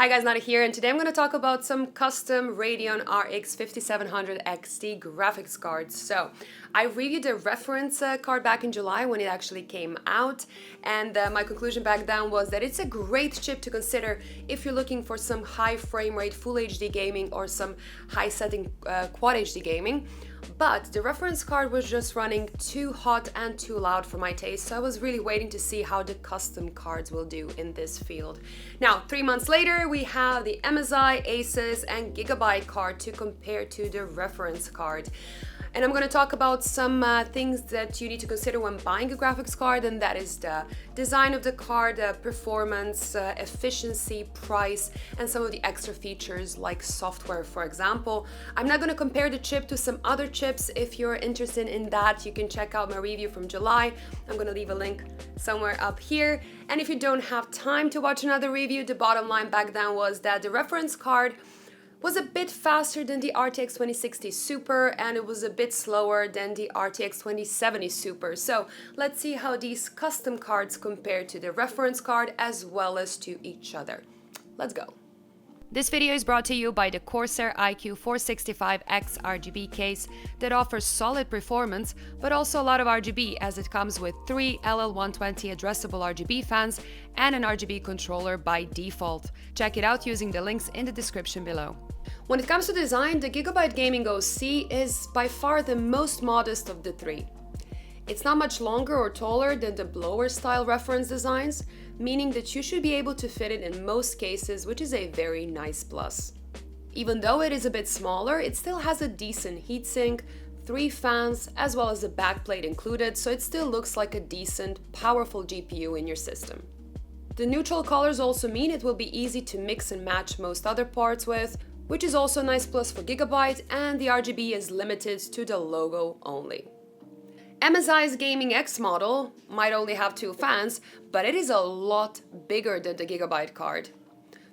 Hi guys, Nada here, and today I'm going to talk about some custom Radeon RX 5700 XT graphics cards. So, I reviewed the reference card back in July when it actually came out, and my conclusion back then was that it's a great chip to consider if you're looking for some high frame rate Full HD gaming or some high setting Quad HD gaming. But the reference card was just running too hot and too loud for my taste, so I was really waiting to see how the custom cards will do in this field. Now, 3 months later, we have the MSI, ASUS, and Gigabyte card to compare to the reference card. And I'm going to talk about some things that you need to consider when buying a graphics card, and that is the design of the card, performance, efficiency, price, and some of the extra features like software, for example. I'm not going to compare the chip to some other chips. If you're interested in that, you can check out my review from July. I'm going to leave a link somewhere up here. And if you don't have time to watch another review, the bottom line back then was that the reference card was a bit faster than the RTX 2060 Super, and it was a bit slower than the RTX 2070 Super. So let's see how these custom cards compare to the reference card as well as to each other. Let's go. This video is brought to you by the Corsair iQ 465X RGB case that offers solid performance, but also a lot of RGB as it comes with 3 LL120 addressable RGB fans and an RGB controller by default. Check it out using the links in the description below. When it comes to design, the Gigabyte Gaming OC is by far the most modest of the three. It's not much longer or taller than the blower style reference designs, meaning that you should be able to fit it in most cases, which is a very nice plus. Even though it is a bit smaller, it still has a decent heatsink, 3 fans, as well as a backplate included, so it still looks like a decent, powerful GPU in your system. The neutral colors also mean it will be easy to mix and match most other parts with, which is also a nice plus for Gigabyte, and the RGB is limited to the logo only. MSI's Gaming X model might only have 2 fans, but it is a lot bigger than the Gigabyte card.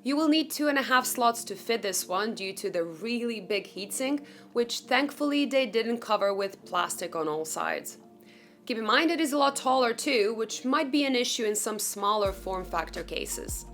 You will need 2.5 slots to fit this one due to the really big heatsink, which thankfully they didn't cover with plastic on all sides. Keep in mind it is a lot taller too, which might be an issue in some smaller form factor cases.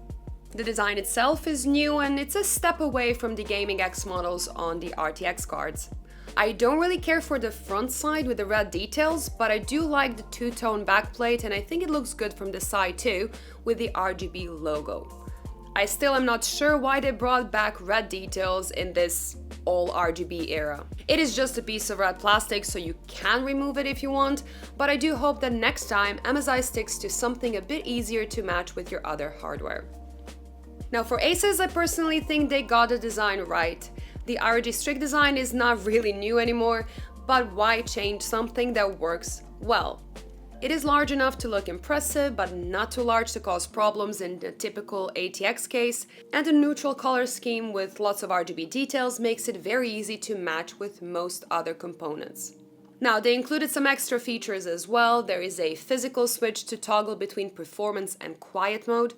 The design itself is new and it's a step away from the Gaming X models on the RTX cards. I don't really care for the front side with the red details, but I do like the two-tone backplate and I think it looks good from the side too, with the RGB logo. I still am not sure why they brought back red details in this all RGB era. It is just a piece of red plastic, so you can remove it if you want, but I do hope that next time MSI sticks to something a bit easier to match with your other hardware. Now for ASUS, I personally think they got the design right. The ROG Strix design is not really new anymore, but why change something that works well? It is large enough to look impressive, but not too large to cause problems in the typical ATX case, and the neutral color scheme with lots of RGB details makes it very easy to match with most other components. Now, they included some extra features as well. There is a physical switch to toggle between performance and quiet mode.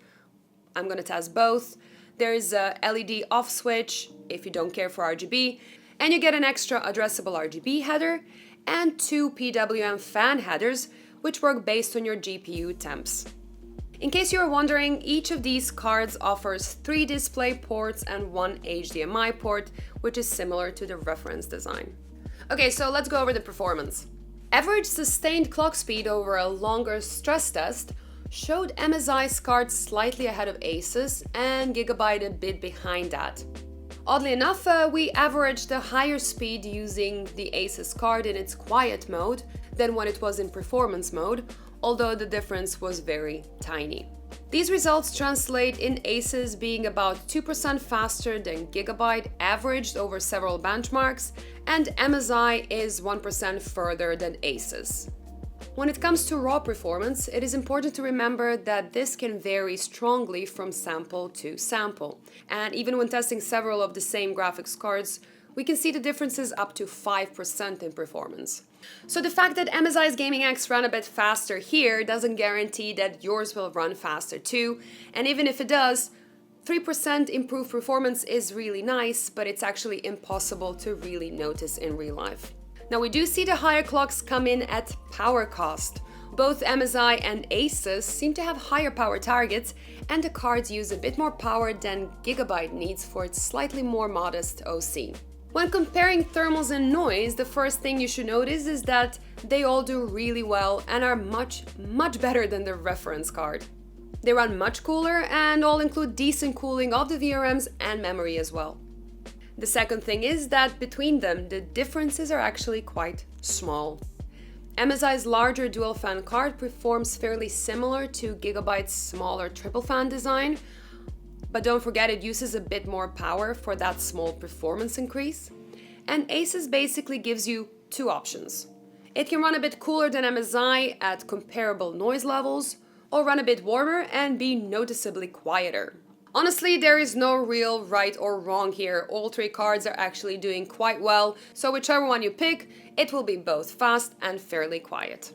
I'm going to test both. There is a LED off switch if you don't care for RGB, and you get an extra addressable RGB header and 2 PWM fan headers, which work based on your GPU temps. In case you are wondering, each of these cards offers 3 display ports and 1 HDMI port, which is similar to the reference design. Okay, so let's go over the performance. Average sustained clock speed over a longer stress test showed MSI's card slightly ahead of ASUS and Gigabyte a bit behind that. Oddly enough, we averaged a higher speed using the ASUS card in its quiet mode than when it was in performance mode, although the difference was very tiny. These results translate in ASUS being about 2% faster than Gigabyte averaged over several benchmarks, and MSI is 1% further than ASUS. When it comes to raw performance, it is important to remember that this can vary strongly from sample to sample. And even when testing several of the same graphics cards, we can see the differences up to 5% in performance. So the fact that MSI's Gaming X ran a bit faster here doesn't guarantee that yours will run faster too. And even if it does, 3% improved performance is really nice, but it's actually impossible to really notice in real life. Now we do see the higher clocks come in at power cost. Both MSI and ASUS seem to have higher power targets, and the cards use a bit more power than Gigabyte needs for its slightly more modest OC. When comparing thermals and noise, the first thing you should notice is that they all do really well and are much better than the reference card. They run much cooler and all include decent cooling of the VRMs and memory as well. The second thing is that between them, the differences are actually quite small. MSI's larger dual fan card performs fairly similar to Gigabyte's smaller triple fan design, but don't forget it uses a bit more power for that small performance increase. And ASUS basically gives you two options. It can run a bit cooler than MSI at comparable noise levels, or run a bit warmer and be noticeably quieter. Honestly, there is no real right or wrong here. All three cards are actually doing quite well, so whichever one you pick, it will be both fast and fairly quiet.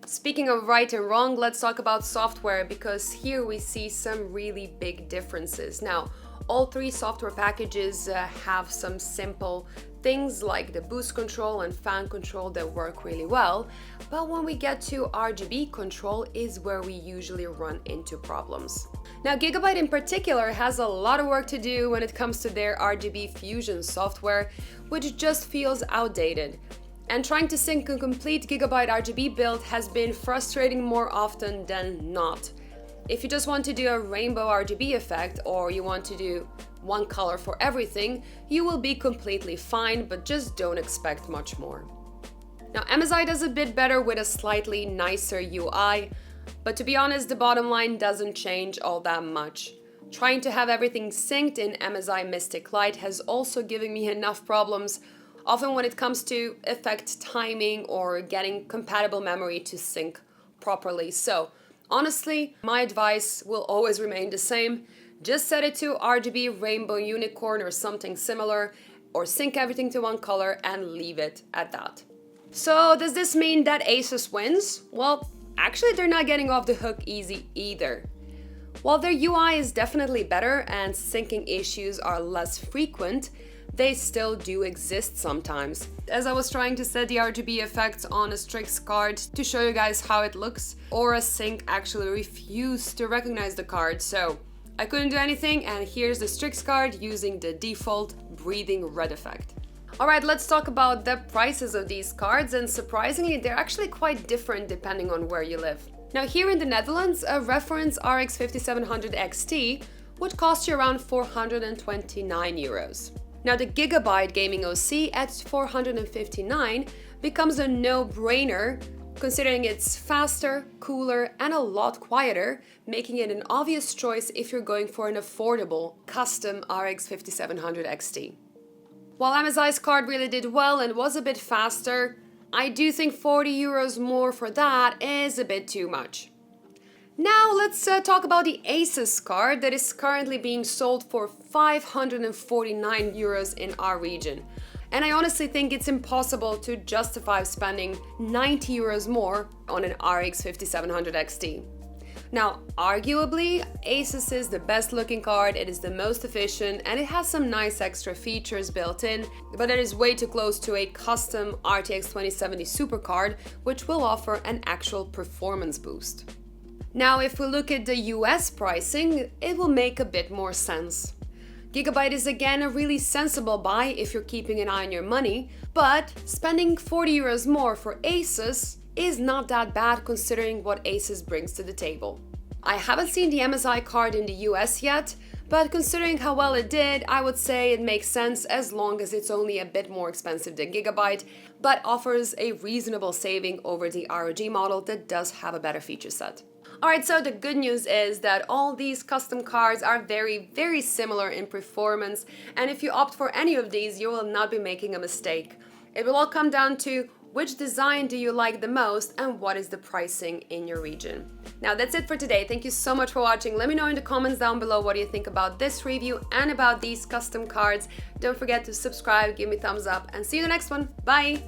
Speaking of right and wrong, let's talk about software, because here we see some really big differences. Now, all three software packages have some simple things like the boost control and fan control that work really well, but when we get to RGB control is where we usually run into problems. Now, Gigabyte in particular has a lot of work to do when it comes to their RGB Fusion software, which just feels outdated. And trying to sync a complete Gigabyte RGB build has been frustrating more often than not. If you just want to do a rainbow RGB effect, or you want to do one color for everything, you will be completely fine, but just don't expect much more. Now, MSI does a bit better with a slightly nicer UI, but to be honest, the bottom line doesn't change all that much. Trying to have everything synced in MSI Mystic Light has also given me enough problems, often when it comes to effect timing or getting compatible memory to sync properly. So honestly, my advice will always remain the same. Just set it to RGB Rainbow Unicorn or something similar, or sync everything to one color and leave it at that. So does this mean that ASUS wins? Well, actually they're not getting off the hook easy either. While their UI is definitely better and syncing issues are less frequent, they still do exist sometimes. As I was trying to set the RGB effects on a Strix card to show you guys how it looks, Aura Sync actually refused to recognize the card, so I couldn't do anything, and here's the Strix card using the default breathing red effect. Alright, let's talk about the prices of these cards, and surprisingly they're actually quite different depending on where you live. Now, here in the Netherlands, a reference RX 5700 XT would cost you around 429 euros. Now, the Gigabyte gaming OC at 459 becomes a no-brainer, considering it's faster, cooler, and a lot quieter, making it an obvious choice if you're going for an affordable, custom RX 5700 XT. While MSI's card really did well and was a bit faster, I do think 40 euros more for that is a bit too much. Now let's talk about the ASUS card that is currently being sold for 549 euros in our region. And I honestly think it's impossible to justify spending 90 euros more on an RX 5700 XT. Now, arguably, ASUS is the best looking card, it is the most efficient, and it has some nice extra features built in, but it is way too close to a custom RTX 2070 Super card, which will offer an actual performance boost. Now, if we look at the US pricing, it will make a bit more sense. Gigabyte is again a really sensible buy if you're keeping an eye on your money, but spending 40 euros more for ASUS is not that bad considering what ASUS brings to the table. I haven't seen the MSI card in the US yet, but considering how well it did, I would say it makes sense as long as it's only a bit more expensive than Gigabyte, but offers a reasonable saving over the ROG model that does have a better feature set. Alright, so the good news is that all these custom cards are very similar in performance, and if you opt for any of these, you will not be making a mistake. It will all come down to which design do you like the most and what is the pricing in your region. Now that's it for today. Thank you so much for watching. Let me know in the comments down below what you think about this review and about these custom cards. Don't forget to subscribe, give me a thumbs up, and see you in the next one. Bye!